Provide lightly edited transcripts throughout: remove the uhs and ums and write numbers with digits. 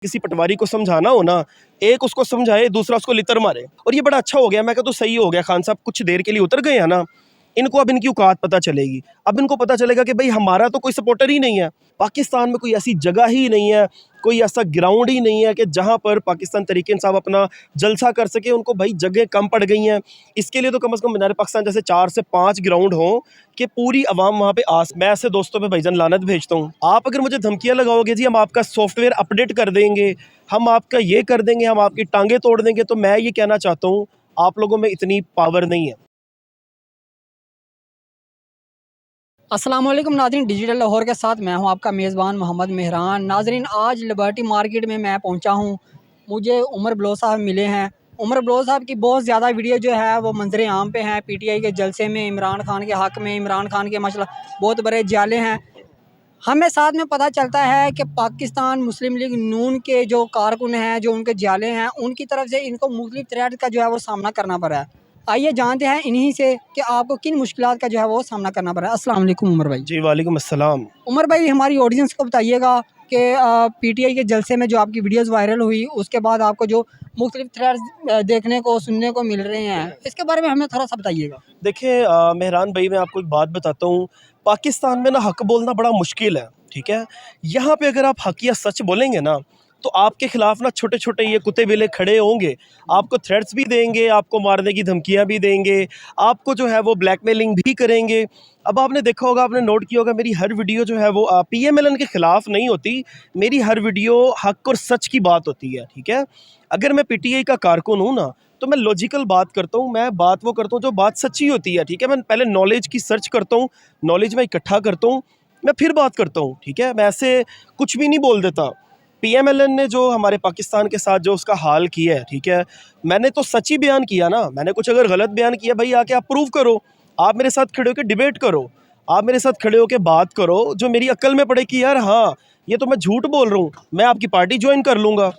किसी पटवारी को समझाना हो ना, एक उसको समझाए, दूसरा उसको लितर मारे। और ये बड़ा अच्छा हो गया। मैं कहता हूँ सही हो गया, खान साहब कुछ देर के लिए उतर गए हैं ना, इनको अब इनकी औकात पता चलेगी। अब इनको पता चलेगा कि भाई हमारा तो कोई सपोर्टर ही नहीं है। पाकिस्तान में कोई ऐसी जगह ही नहीं है, कोई ऐसा ग्राउंड ही नहीं है कि जहाँ पर पाकिस्तान तहरीक इंसाफ अपना जलसा कर सके। उनको भाई जगह कम पड़ गई हैं। इसके लिए तो कम से कम मीनार पाकिस्तान जैसे 4 से 5 ग्राउंड हों कि पूरी आवाम वहाँ पे आ। मैं ऐसे दोस्तों पे भाईजान लानत भेजता हूँ। आप अगर मुझे धमकियाँ लगाओगे जी हम आपका सॉफ्टवेयर अपडेट कर देंगे, हम आपका ये कर देंगे, हम आपकी टांगें तोड़ देंगे, तो मैं ये कहना चाहता हूँ आप लोगों में इतनी पावर नहीं है। अस्सलाम वालेकुम नाज़रीन, डिजिटल लाहौर के साथ मैं हूं आपका मेज़बान मोहम्मद मेहरान। नाज़रीन, आज लिबर्टी मार्केट में मैं पहुंचा हूं। मुझे उमर बलोच साहब मिले हैं। उमर बलोच साहब की बहुत ज़्यादा वीडियो जो है वो मंजर आम पे हैं। पीटीआई के जलसे में इमरान खान के हक़ में, इमरान खान के मसला बहुत बड़े जाले हैं। हमें साथ में पता चलता है कि पाकिस्तान मुस्लिम लीग नून के जो कारकुन हैं, जो उनके जाले हैं, उनकी तरफ से इनको मुख्तलिफ थ्रेट का जो है वो सामना करना पड़ा है। आइए जानते हैं इन्हीं से कि आपको किन मुश्किलात का जो है वो सामना करना पड़ा है। अस्सलाम वालेकुम उमर भाई। जी वालेकुम अस्सलाम। उमर भाई, हमारी ऑडियंस को बताइएगा कि पीटीआई के जलसे में जो आपकी वीडियोस वायरल हुई, उसके बाद आपको जो मुख्तलिफ थ्रेड्स देखने को सुनने को मिल रहे हैं, इसके बारे में हमें थोड़ा सा बताइएगा। देखिए मेहरान भाई, मैं आपको एक बात बताता हूँ। पाकिस्तान में ना हक बोलना बड़ा मुश्किल है, ठीक है। यहाँ पे अगर आप हक या सच बोलेंगे ना, तो आपके खिलाफ ना छोटे छोटे ये कुत्ते बिल्ले खड़े होंगे। आपको थ्रेट्स भी देंगे, आपको मारने की धमकियाँ भी देंगे, आपको जो है वो ब्लैकमेलिंग भी करेंगे। अब आपने देखा होगा, आपने नोट किया होगा, मेरी हर वीडियो जो है वो पीएमएलएन के खिलाफ नहीं होती। मेरी हर वीडियो हक और सच की बात होती है, ठीक है। अगर मैं पीटीआई का कारकुन हूँ ना, तो मैं लॉजिकल बात करता हूँ। मैं बात वो करता हूँ जो बात सच्ची होती है, ठीक है। मैं पहले नॉलेज की सर्च करता हूँ, नॉलेज में इकट्ठा करता हूँ, मैं फिर बात करता हूँ, ठीक है। मैं ऐसे कुछ भी नहीं बोल देता। पीएमएलएन ने जो हमारे पाकिस्तान के साथ जो उसका हाल किया है, ठीक है, मैंने तो सच ही बयान किया ना। मैंने कुछ अगर गलत बयान किया, भाई आके आप प्रूव करो। आप मेरे साथ खड़े होकर डिबेट करो, आप मेरे साथ खड़े होकर बात करो, जो मेरी अक्ल में पड़े कि यार हाँ, ये तो मैं झूठ बोल रहा हूँ, मैं आपकी पार्टी ज्वाइन कर लूँगा।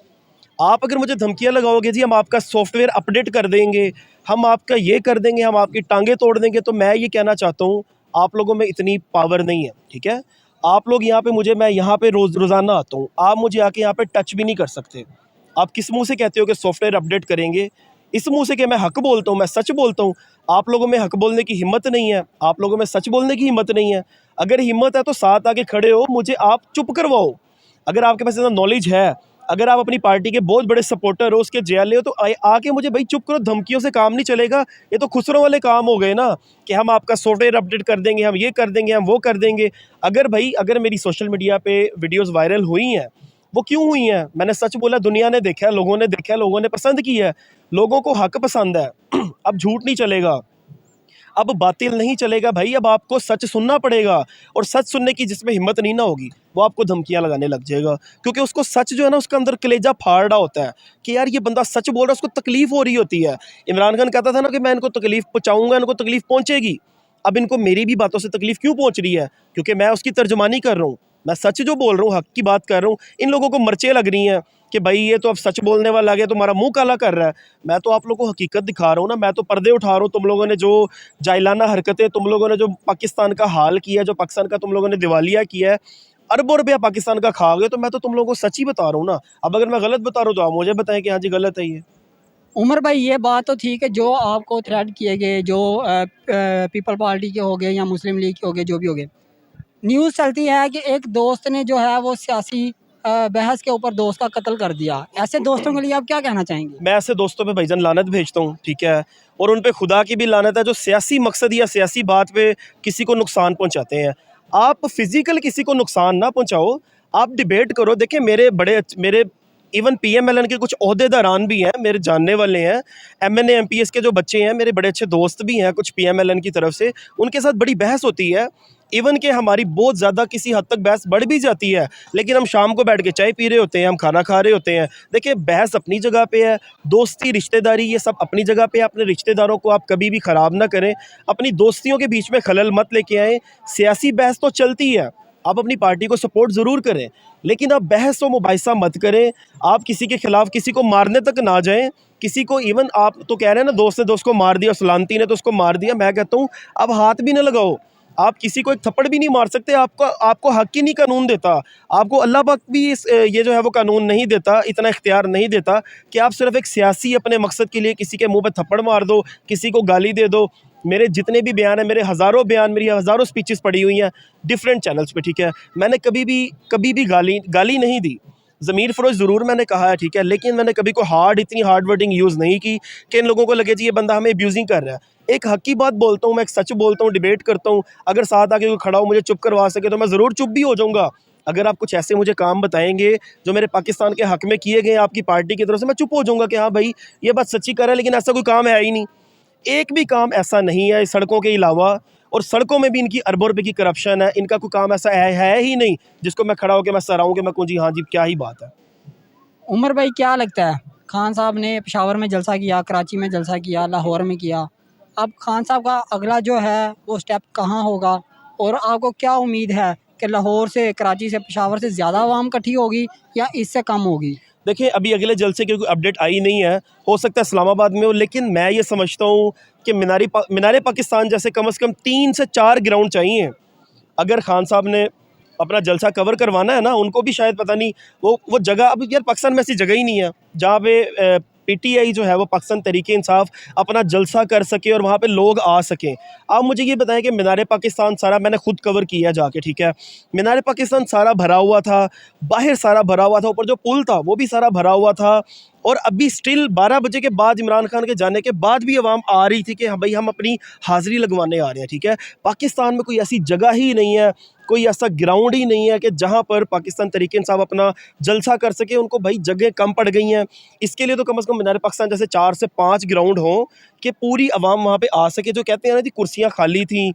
आप अगर मुझे धमकियाँ लगाओगे जी हम आपका सॉफ्टवेयर अपडेट कर देंगे, हम आपका ये कर देंगे, हम आपकी टांगें तोड़ देंगे, तो मैं ये कहना चाहता हूँ आप लोगों में इतनी पावर नहीं है, ठीक है। आप लोग यहाँ पे मुझे, मैं यहाँ पे रोज़ाना आता हूँ, आप मुझे आके यहाँ पे टच भी नहीं कर सकते। आप किस मुंह से कहते हो कि सॉफ्टवेयर अपडेट करेंगे? इस मुंह से कि मैं हक बोलता हूँ, मैं सच बोलता हूँ। आप लोगों में हक बोलने की हिम्मत नहीं है, आप लोगों में सच बोलने की हिम्मत नहीं है। अगर हिम्मत है तो साथ आके खड़े हो, मुझे आप चुप करवाओ। अगर आपके पास इतना नॉलेज है, अगर आप अपनी पार्टी के बहुत बड़े सपोर्टर हो, उसके जेल हो, तो आके मुझे भाई चुप करो। धमकियों से काम नहीं चलेगा। ये तो खुसरों वाले काम हो गए ना, कि हम आपका सॉफ्टवेयर अपडेट कर देंगे, हम ये कर देंगे, हम वो कर देंगे। अगर मेरी सोशल मीडिया पे वीडियोस वायरल हुई हैं, वो क्यों हुई हैं? मैंने सच बोला, दुनिया ने देखा है, लोगों ने देखा है, लोगों ने पसंद किया है, लोगों को हक पसंद है। अब झूठ नहीं चलेगा, अब बातिल नहीं चलेगा भाई। अब आपको सच सुनना पड़ेगा, और सच सुनने की जिसमें हिम्मत नहीं ना होगी, वो आपको धमकियां लगाने लग जाएगा। क्योंकि उसको सच जो है ना, उसके अंदर कलेजा फाड़ रहा होता है कि यार ये बंदा सच बोल रहा है, उसको तकलीफ हो रही होती है। इमरान खान कहता था ना कि मैं इनको तकलीफ पहुंचाऊंगा, इनको तकलीफ पहुंचेगी। अब इनको मेरी भी बातों से तकलीफ क्यों पहुंच रही है? क्योंकि मैं उसकी तर्जमानी कर रहा हूँ, मैं सच जो बोल रहा हूँ, हक की बात कर रहा हूँ। इन लोगों को मर्चे लग रही हैं कि भाई ये तो अब सच बोलने वाला आ गया, तुम्हारा मुंह काला कर रहा है। मैं तो आप लोगों को हकीकत दिखा रहा हूँ ना, मैं तो पर्दे उठा रहा हूँ। तुम लोगों ने जो जाइलाना हरकतें, तुम लोगों ने जो पाकिस्तान का हाल किया, जो पाकिस्तान का तुम लोगों ने दिवालिया किया है, अरबों रुपया पाकिस्तान का खा गए, तो मैं तो तुम लोगों को सच ही बता रहा हूँ ना। अब अगर मैं गलत बता रहा हूँ तो आप मुझे बताएं कि हाँ जी गलत है ये। उमर भाई, ये बात तो ठीक है, जो आपको थ्रेट किए गए, जो पीपल पार्टी के हो गए या मुस्लिम लीग के हो गए, जो भी हो गए, न्यूज़ चलती है कि एक दोस्त ने जो है वो सियासी बहस के ऊपर दोस्त का कत्ल कर दिया। ऐसे दोस्तों के लिए आप क्या कहना चाहेंगे? मैं ऐसे दोस्तों पे भाईजान लानत भेजता हूँ, ठीक है। और उन पे खुदा की भी लानत है जो सियासी मकसद या सियासी बात पे किसी को नुकसान पहुंचाते हैं। आप फिजिकल किसी को नुकसान ना पहुंचाओ, आप डिबेट करो। देखिए मेरे इवन पीएमएलएन के कुछ ओहदेदारान भी हैं, मेरे जानने वाले हैं। एमएनए एमपीएस के जो बच्चे हैं, मेरे बड़े अच्छे दोस्त भी हैं कुछ पीएमएलएन की तरफ से, उनके साथ बड़ी बहस होती है। इवन कि हमारी बहुत ज़्यादा किसी हद तक बहस बढ़ भी जाती है, लेकिन हम शाम को बैठ के चाय पी रहे होते हैं, हम खाना खा रहे होते हैं। देखिए बहस अपनी जगह पे है, दोस्ती रिश्तेदारी ये सब अपनी जगह पे है। अपने रिश्तेदारों को आप कभी भी ख़राब ना करें, अपनी दोस्तियों के बीच में खलल मत लेके आएँ। सियासी बहस तो चलती है, आप अपनी पार्टी को सपोर्ट ज़रूर करें, लेकिन आप बहस व मुबाहिसा मत करें। आप किसी के खिलाफ किसी को मारने तक ना जाएं। किसी को, इवन आप तो कह रहे हैं ना दोस्त ने दोस्त को मार दिया, सलामती ने तो उसको मार दिया, मैं कहता हूँ अब हाथ भी ना लगाओ। आप किसी को एक थप्पड़ भी नहीं मार सकते, आपको हक ही नहीं कानून देता, आपको अल्लाह पाक भी ये जो है वो कानून नहीं देता, इतना इख्तियार नहीं देता कि आप सिर्फ एक सियासी अपने मकसद के लिए किसी के मुंह पे थप्पड़ मार दो, किसी को गाली दे दो। मेरे जितने भी बयान हैं, मेरे हज़ारों बयान, मेरी हज़ारों स्पीचेस पड़ी हुई हैं डिफरेंट चैनल्स पे, ठीक है। मैंने कभी भी गाली नहीं दी। ज़मीर फ़रोज़ ज़रूर मैंने कहा है, ठीक है, लेकिन मैंने कभी कोई इतनी हार्ड वर्डिंग यूज़ नहीं की कि इन लोगों को लगे जी ये बंदा हमें अब्यूज़िंग कर रहा है। एक हक़ की बात बोलता हूँ मैं, एक सच बोलता हूँ, डिबेट करता हूँ। अगर साथ आके कोई खड़ा हो मुझे चुप करवा सके तो मैं ज़रूर चुप भी हो जाऊँगा। अगर आप कुछ ऐसे मुझे काम बताएँगे जो मेरे पाकिस्तान के हक़ में किए गए आपकी पार्टी की तरफ से, मैं चुप हो जाऊँगा कि हाँ भाई ये बात सच्ची कर रहा है, लेकिन ऐसा कोई काम है ही नहीं। एक भी काम ऐसा नहीं है सड़कों के अलावा, और सड़कों में भी इनकी अरबों रुपए की करप्शन है, इनका कोई काम ऐसा है ही नहीं जिसको मैं खड़ा होकर मैं सराहूँ कि मैं कहूँ जी हाँ जी क्या ही बात है। उमर भाई क्या लगता है, खान साहब ने पेशावर में जलसा किया, कराची में जलसा किया, लाहौर में किया, अब खान साहब का अगला जो है वो स्टेप कहाँ होगा? और आपको क्या उम्मीद है कि लाहौर से, कराची से, पेशावर से ज़्यादा आवाम इकट्ठी होगी या इससे कम होगी? देखिए अभी अगले जलसे की कोई अपडेट आई नहीं है, हो सकता है इस्लामाबाद में हो, लेकिन मैं ये समझता हूँ कि मीनारे पाकिस्तान जैसे कम से कम 3 से 4 ग्राउंड चाहिए। अगर खान साहब ने अपना जलसा कवर करवाना है ना, उनको भी शायद पता नहीं वो जगह, अब यार पाकिस्तान में ऐसी जगह ही नहीं है जहाँ पे पीटीआई जो है वो पाकिस्तान तहरीक इंसाफ अपना जलसा कर सके और वहाँ पे लोग आ सकें। आप मुझे ये बताएं कि मीनारे पाकिस्तान सारा मैंने खुद कवर किया जाके, ठीक है, मीनारे पाकिस्तान सारा भरा हुआ था, बाहर सारा भरा हुआ था, ऊपर जो पुल था वो भी सारा भरा हुआ था, और अभी स्टिल 12 बजे के बाद, इमरान खान के जाने के बाद भी आवाम आ रही थी कि हाँ भाई हम अपनी हाज़िरी लगवाने आ रहे हैं, ठीक है। पाकिस्तान में कोई ऐसी जगह ही नहीं है, कोई ऐसा ग्राउंड ही नहीं है कि जहाँ पर पाकिस्तान तहरीक इंसाफ अपना जलसा कर सके। उनको भाई जगह कम पड़ गई हैं, इसके लिए तो कम से कम मीनार पाकिस्तान जैसे 4 से 5 ग्राउंड हों कि पूरी आवाम वहाँ पे आ सके। जो कहते हैं ना कि कुर्सियाँ खाली थी,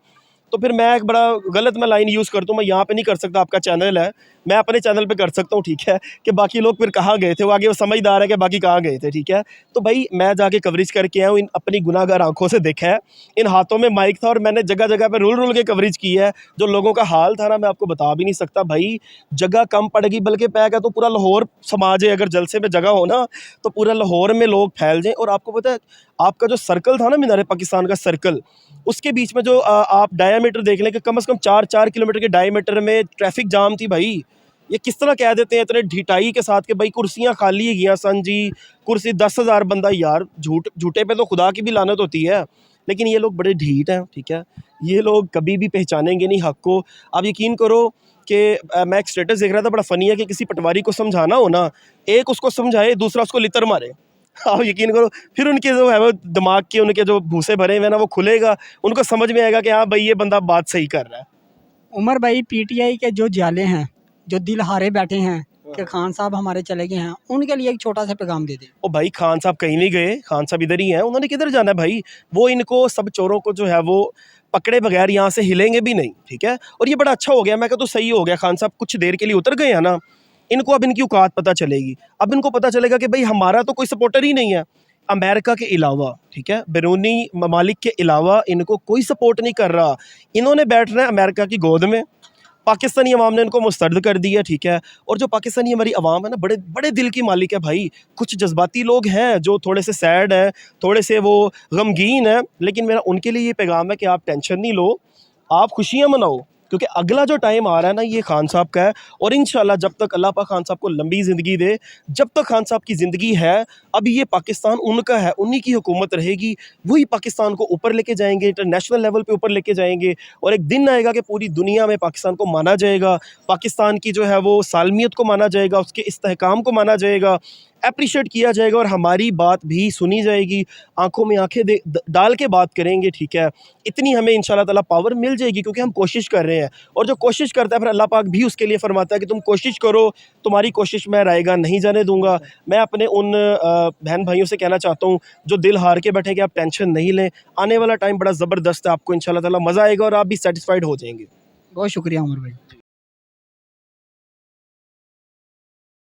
तो फिर मैं एक बड़ा गलत मैं लाइन यूज़ करता हूँ, मैं यहाँ पे नहीं कर सकता, आपका चैनल है, मैं अपने चैनल पे कर सकता हूँ, ठीक है, कि बाकी लोग फिर कहाँ गए थे, वो आगे वो समझदार है कि बाकी कहाँ गए थे, ठीक है। तो भाई मैं जाके कवरेज करके आया हूँ, इन अपनी गुनाहगार आंखों से देखा है, इन हाथों में माइक था और मैंने जगह जगह पे रुल के कवरेज की है। जो लोगों का हाल था ना, मैं आपको बता भी नहीं सकता भाई, जगह कम पड़ेगी, बल्कि मैं कहता हूँ पूरा लाहौर समाज है, अगर जलसे में जगह हो ना तो पूरा लाहौर में लोग फैल जाएँ। और आपको पता है आपका जो सर्कल था ना, मीनार पाकिस्तान का सर्कल, उसके बीच में जो आप डायामीटर देख लें कि कम से कम 4-4 किलोमीटर के डायामीटर में ट्रैफिक जाम थी भाई। ये किस तरह कह देते हैं इतने ढिठाई के साथ कि भाई कुर्सियाँ खाली हैं सन जी, कुर्सी 10,000 बंदा, यार झूठे पे तो खुदा की भी लानत होती है। लेकिन ये लोग बड़े ढीठ हैं, ठीक है, ये लोग कभी भी पहचानेंगे नहीं हक़ को। आप यकीन करो कि मैं एक स्टेटस देख रहा था, बड़ा फ़नी है कि किसी पटवारी को समझाना हो ना, एक उसको समझाए, दूसरा उसको लितर मारे। आप यकीन करो फिर उनके जो है वो दिमाग के उनके जो भूसे भरे हुए हैं ना, वो खुलेगा, उनको समझ में आएगा कि हाँ भाई ये बंदा बात सही कर रहा है। उमर भाई पीटीआई के जो जाले हैं, जो दिल हारे बैठे हैं कि खान साहब हमारे चले गए हैं, उनके लिए एक छोटा सा पैगाम दे दें। ओ भाई खान साहब कहीं नहीं गए, खान साहब इधर ही हैं, उन्होंने किधर जाना है भाई। वो इनको सब चोरों को जो है वो पकड़े बगैर यहाँ से हिलेंगे भी नहीं, ठीक है। और ये बड़ा अच्छा हो गया, मैं कहता तो सही हो गया, खान साहब कुछ देर के लिए उतर गए हैं ना, इनको अब इनकी औकात पता चलेगी। अब इनको पता चलेगा कि भाई हमारा तो कोई सपोर्टर ही नहीं है अमेरिका के अलावा, ठीक है, बैरूनी ममालिक के अलावा इनको कोई सपोर्ट नहीं कर रहा। इन्होंने बैठना है अमेरिका की गोद में, पाकिस्तानी अवाम ने इनको मुस्तरद कर दिया, ठीक है। और जो पाकिस्तानी हमारी अवाम है ना, बड़े बड़े दिल की मालिक है भाई। कुछ जज्बाती लोग हैं जो थोड़े से सैड हैं, थोड़े से वो गमगीन हैं, लेकिन मेरा उनके लिए ये पैगाम है कि आप टेंशन नहीं लो, आप खुशियाँ मनाओ, क्योंकि अगला जो टाइम आ रहा है ना ये खान साहब का है। और इंशाल्लाह जब तक अल्लाह पाक खान साहब को लंबी ज़िंदगी दे, जब तक खान साहब की ज़िंदगी है, अब ये पाकिस्तान उनका है, उन्हीं की हुकूमत रहेगी, वही पाकिस्तान को ऊपर लेके जाएंगे, इंटरनेशनल लेवल पे ऊपर लेके जाएंगे। और एक दिन आएगा कि पूरी दुनिया में पाकिस्तान को माना जाएगा, पाकिस्तान की जो है वो सालमियत को माना जाएगा, उसके इस्तेहकाम को माना जाएगा, एप्रिशिएट किया जाएगा, और हमारी बात भी सुनी जाएगी। आंखों में आंखें डाल के बात करेंगे, ठीक है। इतनी हमें इंशाल्लाह ताला पावर मिल जाएगी क्योंकि हम कोशिश कर रहे हैं, और जो कोशिश करता है फिर अल्लाह पाक भी उसके लिए फरमाता है कि तुम कोशिश करो, तुम्हारी कोशिश मैं रायगा नहीं जाने दूंगा। मैं अपने उन बहन भाइयों से कहना चाहता हूँ जो दिल हार के बैठे कि आप टेंशन नहीं लें, आने वाला टाइम बड़ा ज़बरदस्त है, आपको इंशाल्लाह ताला मज़ा आएगा और आप भी सेटिस्फाइड हो जाएंगे। बहुत शुक्रिया उमर भाई।